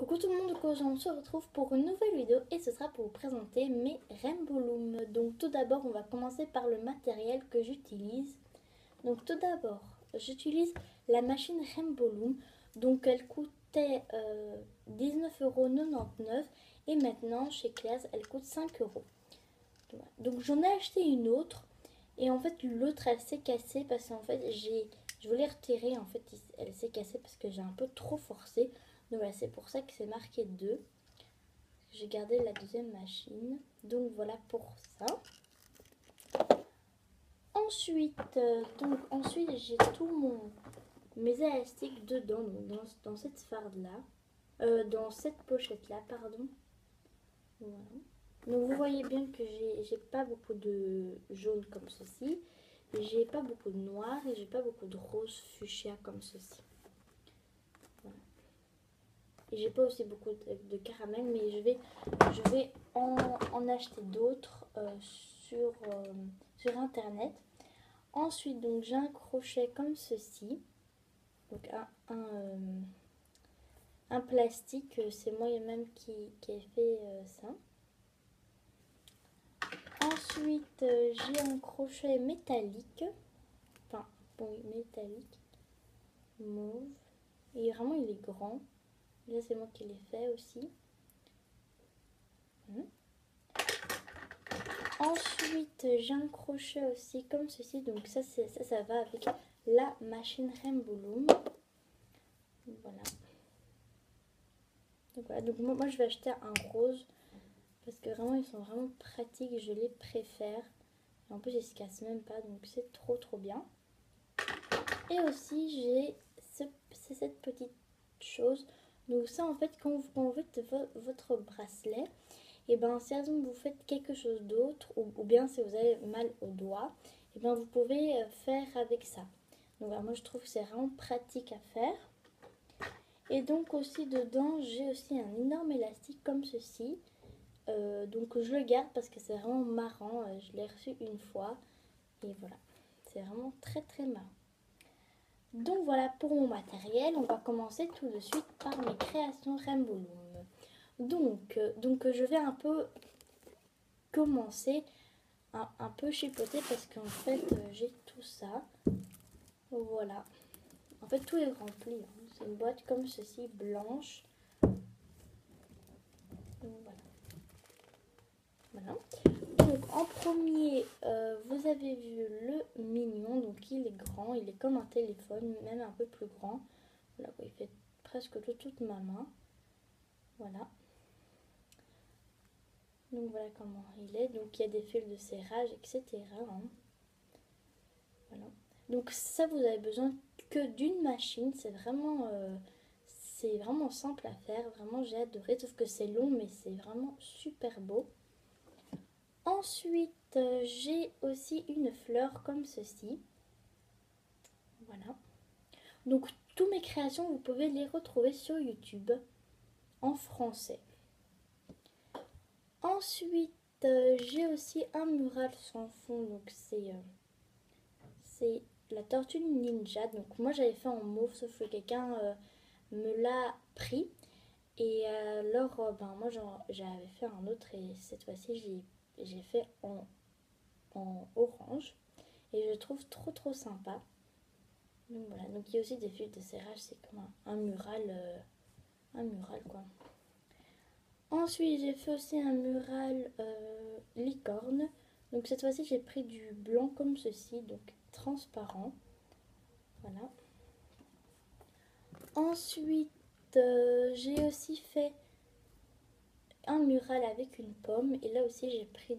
Coucou tout le monde, on se retrouve pour une nouvelle vidéo et ce sera pour vous présenter mes Rainbow Loom. Donc tout d'abord on va commencer par le matériel que j'utilise. Donc tout d'abord j'utilise la machine Rainbow Loom. Donc elle coûtait 19,99 € et maintenant chez Claire's elle coûte 5 €. Donc j'en ai acheté une autre et en fait l'autre elle s'est cassée parce qu'en fait je voulais retirer, en fait elle s'est cassée parce que j'ai un peu trop forcé. Donc voilà, c'est pour ça que c'est marqué 2. J'ai gardé la deuxième machine. Donc voilà pour ça. Ensuite, j'ai mes élastiques dedans, donc dans cette farde-là. Dans cette pochette-là, pardon. Voilà. Donc vous voyez bien que j'ai pas beaucoup de jaune comme ceci. J'ai pas beaucoup de noir et j'ai pas beaucoup de rose fuchsia comme ceci. Et j'ai pas aussi beaucoup de caramel, mais je vais en acheter d'autres sur internet. Ensuite, donc j'ai un crochet comme ceci. Donc un plastique, c'est moi-même qui ai fait ça. Ensuite, j'ai un crochet métallique. Enfin, oui, métallique. Mauve. Et vraiment, il est grand. Là, c'est moi qui l'ai fait aussi. Ensuite, j'ai un crochet aussi comme ceci. Donc ça va avec la machine Rainbow Loom. Voilà. Donc, voilà. Donc moi, je vais acheter un rose. Parce que vraiment, ils sont vraiment pratiques. Je les préfère. Et en plus, ils se cassent même pas. Donc c'est trop bien. Et aussi, j'ai cette petite chose. Donc ça, en fait, quand vous faites votre bracelet, et bien si vous faites quelque chose d'autre, ou bien si vous avez mal au doigt, et bien vous pouvez faire avec ça. Donc voilà, moi je trouve que c'est vraiment pratique à faire. Et donc aussi dedans, j'ai aussi un énorme élastique comme ceci. Donc je le garde parce que c'est vraiment marrant. Je l'ai reçu une fois. Et voilà, c'est vraiment très marrant. Donc voilà pour mon matériel. On va commencer tout de suite par mes créations Rainbow Loom. Donc je vais un peu commencer un peu chipoter parce qu'en fait j'ai tout ça. Voilà. En fait tout est rempli. Hein. C'est une boîte comme ceci, blanche. Donc, voilà. Donc en premier, vous avez vu le mignon. Donc il est grand, il est comme un téléphone, même un peu plus grand. Voilà, il fait presque toute ma main. Voilà. Donc voilà comment il est. Donc il y a des fils de serrage, etc. Hein. Voilà. Donc ça, vous avez besoin que d'une machine. C'est vraiment simple à faire. Vraiment, j'ai adoré. Sauf que c'est long, mais c'est vraiment super beau. Ensuite, j'ai aussi une fleur comme ceci. Voilà. Donc toutes mes créations, vous pouvez les retrouver sur YouTube en français. Ensuite, j'ai aussi un mural sans fond. Donc c'est la tortue ninja. Donc moi j'avais fait en mauve, sauf que quelqu'un me l'a pris. Et alors moi j'avais fait un autre et cette fois-ci j'ai fait en orange. Et je le trouve trop sympa. Donc voilà, donc il y a aussi des fils de serrage, c'est comme un mural quoi. Ensuite j'ai fait aussi un mural licorne. Donc cette fois-ci j'ai pris du blanc comme ceci, donc transparent. Voilà. Ensuite j'ai aussi fait un mural avec une pomme. Et là aussi j'ai pris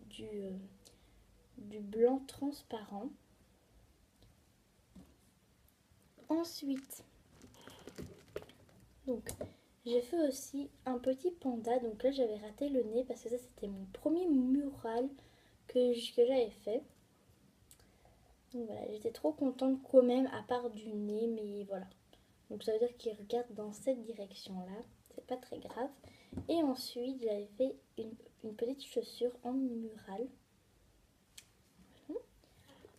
du blanc transparent. Ensuite, donc j'ai fait aussi un petit panda. Donc là j'avais raté le nez parce que ça c'était mon premier mural que j'avais fait. Donc voilà, j'étais trop contente quand même, à part du nez, mais voilà. Donc ça veut dire qu'il regarde dans cette direction-là. C'est pas très grave. Et ensuite, j'avais fait une petite chaussure en mural. Voilà.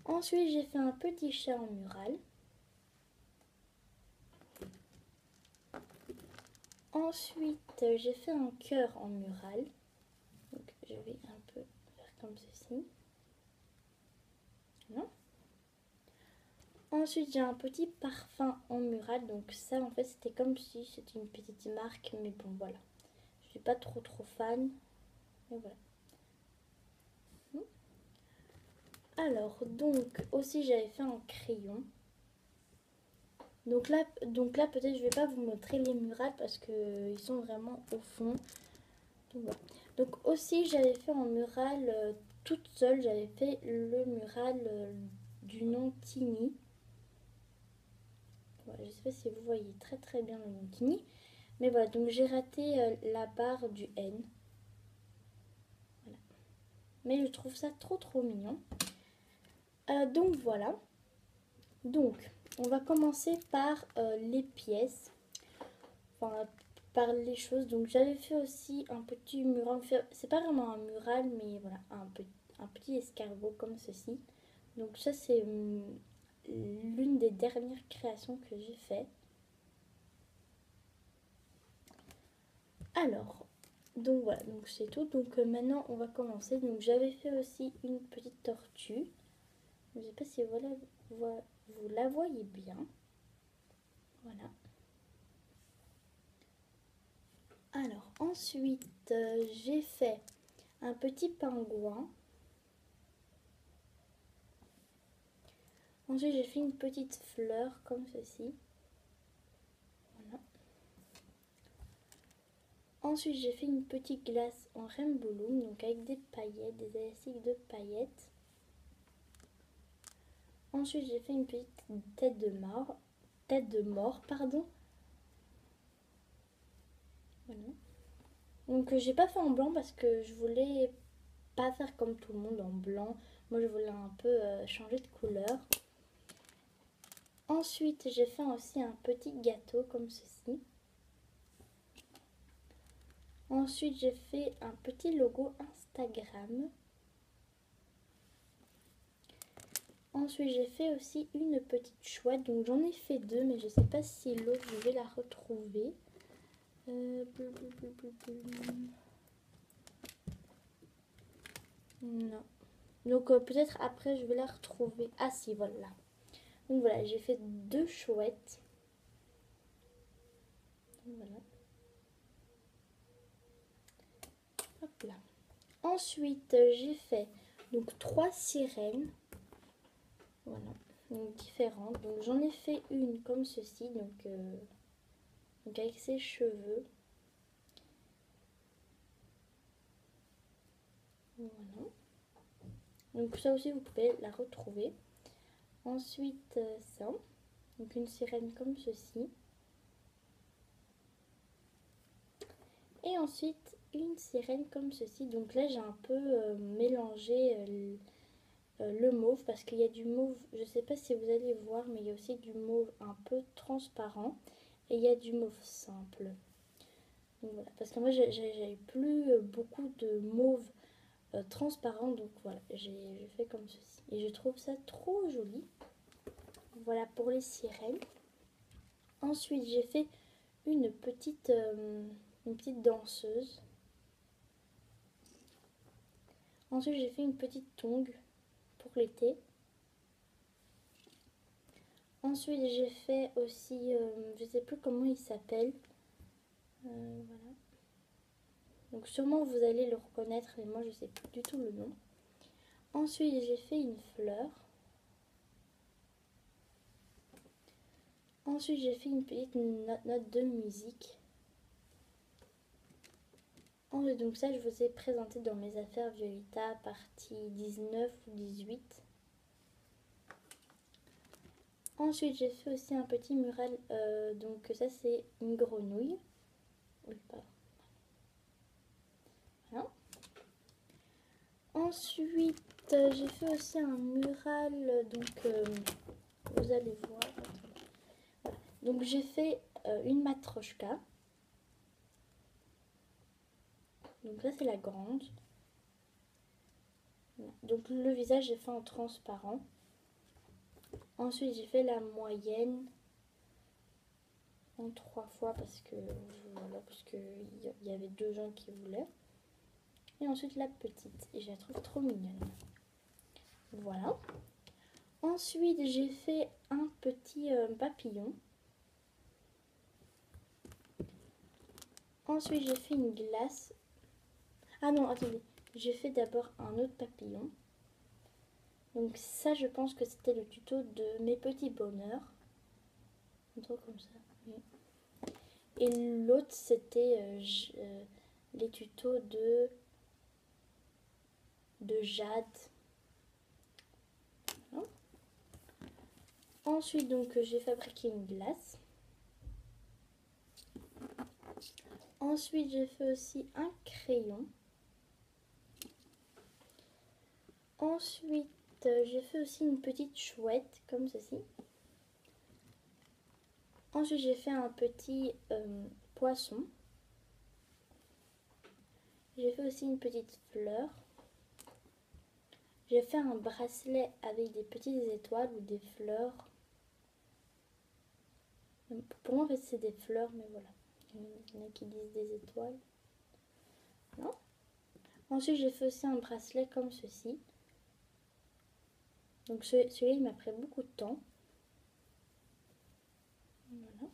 Ensuite, j'ai fait un petit chat en mural. Ensuite, j'ai fait un cœur en mural. Donc, je vais un peu faire comme ceci. Voilà. Ensuite, j'ai un petit parfum en mural. Donc ça, en fait, c'était comme si c'était une petite marque. Mais bon, voilà. Je suis pas trop fan. Mais voilà. Alors, donc, aussi, j'avais fait un crayon. Donc là peut-être je vais pas vous montrer les murales parce que ils sont vraiment au fond. Donc, voilà. Donc aussi, j'avais fait en mural toute seule. J'avais fait le mural du nom Tini. Voilà, je sais pas si vous voyez très bien le nom Tini. Mais voilà, donc j'ai raté la barre du N. Voilà. Mais je trouve ça trop mignon. Donc voilà. Donc, on va commencer par les pièces. Enfin, par les choses. Donc, j'avais fait aussi un petit mural. C'est pas vraiment un mural, mais voilà, un petit escargot comme ceci. Donc, ça, c'est l'une des dernières créations que j'ai fait. Alors, donc voilà, donc c'est tout. Donc, maintenant, on va commencer. Donc, j'avais fait aussi une petite tortue. Je sais pas si vous la voyez bien. Voilà. Alors, ensuite, j'ai fait un petit pingouin. Ensuite, j'ai fait une petite fleur comme ceci. Voilà. Ensuite, j'ai fait une petite glace en rainbow loom, donc avec des paillettes, des élastiques de paillettes. Ensuite, j'ai fait une petite tête de mort, pardon. Voilà. Donc, j'ai pas fait en blanc parce que je voulais pas faire comme tout le monde en blanc. Moi, je voulais un peu changer de couleur. Ensuite, j'ai fait aussi un petit gâteau comme ceci. Ensuite, j'ai fait un petit logo Instagram. Ensuite, j'ai fait aussi une petite chouette. Donc, j'en ai fait deux, mais je sais pas si l'autre, je vais la retrouver. Non. Donc, peut-être après, je vais la retrouver. Ah si, voilà. Donc, voilà, j'ai fait deux chouettes. Voilà. Hop là. Ensuite, j'ai fait donc 3 sirènes. Voilà. Donc, différentes. Donc, j'en ai fait une comme ceci. Donc avec ses cheveux. Voilà. Donc ça aussi vous pouvez la retrouver. Ensuite ça. Donc une sirène comme ceci. Et ensuite une sirène comme ceci. Donc là j'ai un peu mélangé le mauve parce qu'il y a du mauve. Je sais pas si vous allez voir mais il y a aussi du mauve un peu transparent. Et il y a du mauve simple. Donc voilà. Parce que moi j'avais plus beaucoup de mauve transparent, donc voilà, j'ai fait comme ceci et je trouve ça trop joli. Voilà pour les sirènes. Ensuite j'ai fait une petite danseuse. Ensuite j'ai fait une petite tongue pour l'été. Ensuite j'ai fait aussi je sais plus comment il s'appelle. Voilà, donc sûrement vous allez le reconnaître mais moi je sais plus du tout le nom. Ensuite j'ai fait une fleur. Ensuite, j'ai fait une petite note de musique. Ensuite, donc ça, je vous ai présenté dans mes affaires Violetta, partie 19 ou 18. Ensuite, j'ai fait aussi un petit mural. Donc ça, c'est une grenouille. Oui, pardon. Voilà. Ensuite, j'ai fait aussi un mural. Donc, vous allez voir. Voilà. Donc, j'ai fait une matryoshka. Donc là, c'est la grande. Donc le visage, j'ai fait en transparent. Ensuite, j'ai fait la moyenne. en 3 fois parce que voilà, parce que il y avait 2 gens qui voulaient. Et ensuite la petite, et je la trouve trop mignonne. Voilà. Ensuite j'ai fait un petit papillon. Ensuite j'ai fait une glace. Ah non, attendez, j'ai fait d'abord un autre papillon. Donc ça, je pense que c'était le tuto de mes petits bonheurs. Un truc comme ça. Oui. Et l'autre, c'était les tutos de Jade. Voilà. Ensuite, donc, j'ai fabriqué une glace. Ensuite, j'ai fait aussi un crayon. Ensuite, j'ai fait aussi une petite chouette, comme ceci. Ensuite, j'ai fait un petit poisson. J'ai fait aussi une petite fleur. J'ai fait un bracelet avec des petites étoiles ou des fleurs. Pour moi, en fait, c'est des fleurs, mais voilà. Il y en a qui disent des étoiles. Non. Ensuite, j'ai fait aussi un bracelet comme ceci. Donc, celui-là, il m'a pris beaucoup de temps. Voilà.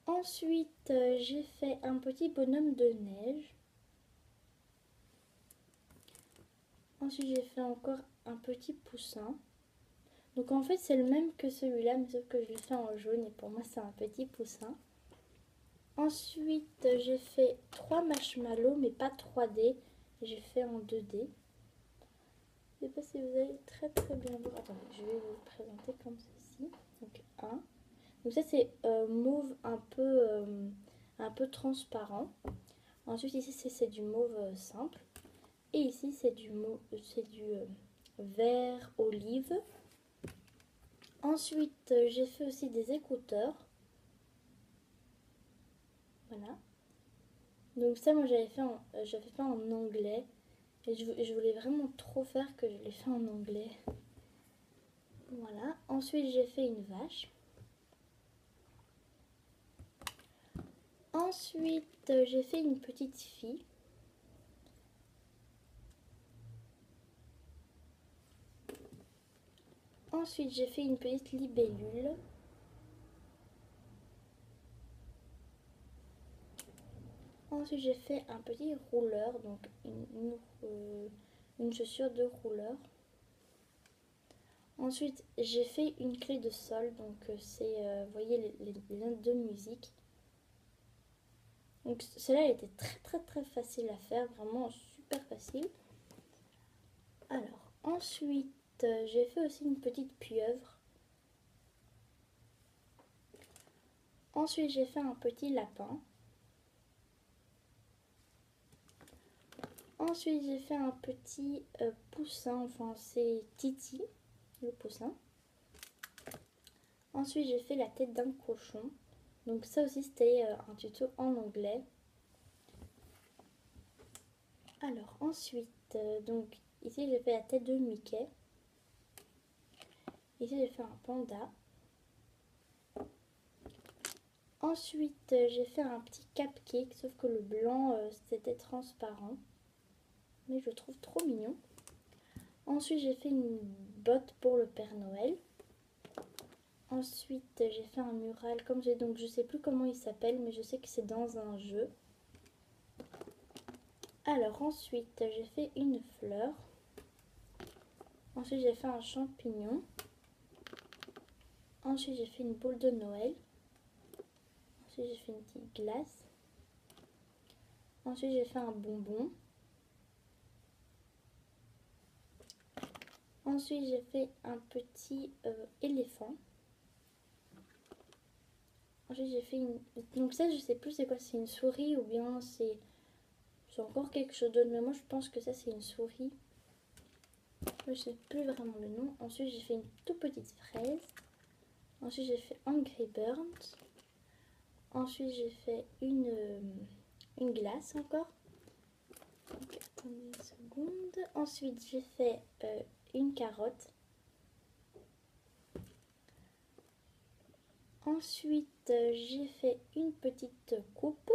Ensuite, j'ai fait un petit bonhomme de neige. Ensuite, j'ai fait encore un petit poussin. Donc, en fait, c'est le même que celui-là, mais sauf que je l'ai fait en jaune et pour moi, c'est un petit poussin. Ensuite, j'ai fait 3 marshmallows, mais pas 3D. J'ai fait en 2D. Je ne sais pas si vous allez très bien voir. Attendez, je vais vous le présenter comme ceci. Donc, un. Donc ça, c'est mauve un peu transparent. Ensuite, ici, c'est du mauve simple. Et ici, c'est du vert olive. Ensuite, j'ai fait aussi des écouteurs. Voilà. Donc ça, moi, j'avais fait en anglais. Et je voulais vraiment trop faire que je l'ai fait en anglais. Voilà. Ensuite, j'ai fait une vache. Ensuite, j'ai fait une petite fille. Ensuite, j'ai fait une petite libellule. Ensuite, j'ai fait un petit rouleur, donc une chaussure de rouleur. Ensuite, j'ai fait une clé de sol, donc c'est, vous voyez, les notes de musique. Donc celle-là, elle était très facile à faire, vraiment super facile. Alors, ensuite, j'ai fait aussi une petite pieuvre. Ensuite, j'ai fait un petit lapin. Ensuite, j'ai fait un petit poussin, enfin c'est Titi, le poussin. Ensuite, j'ai fait la tête d'un cochon. Donc ça aussi, c'était un tuto en anglais. Alors, ensuite, donc ici, j'ai fait la tête de Mickey. Ici, j'ai fait un panda. Ensuite, j'ai fait un petit cupcake, sauf que le blanc, c'était transparent. Mais je le trouve trop mignon. Ensuite, j'ai fait une botte pour le Père Noël. Ensuite, j'ai fait un mural, comme j'ai donc je sais plus comment il s'appelle, mais je sais que c'est dans un jeu. Alors ensuite, j'ai fait une fleur. Ensuite, j'ai fait un champignon. Ensuite, j'ai fait une boule de Noël. Ensuite, j'ai fait une petite glace. Ensuite, j'ai fait un bonbon. Ensuite, j'ai fait un petit éléphant. Ensuite, j'ai fait une... Donc ça, je sais plus c'est quoi, c'est une souris ou bien c'est encore quelque chose d'autre. Mais moi, je pense que ça, c'est une souris. Je sais plus vraiment le nom. Ensuite, j'ai fait une toute petite fraise. Ensuite, j'ai fait Angry Birds. Ensuite, j'ai fait une glace encore. Donc, attendez une seconde. Ensuite, j'ai fait une carotte. Ensuite, j'ai fait une petite coupe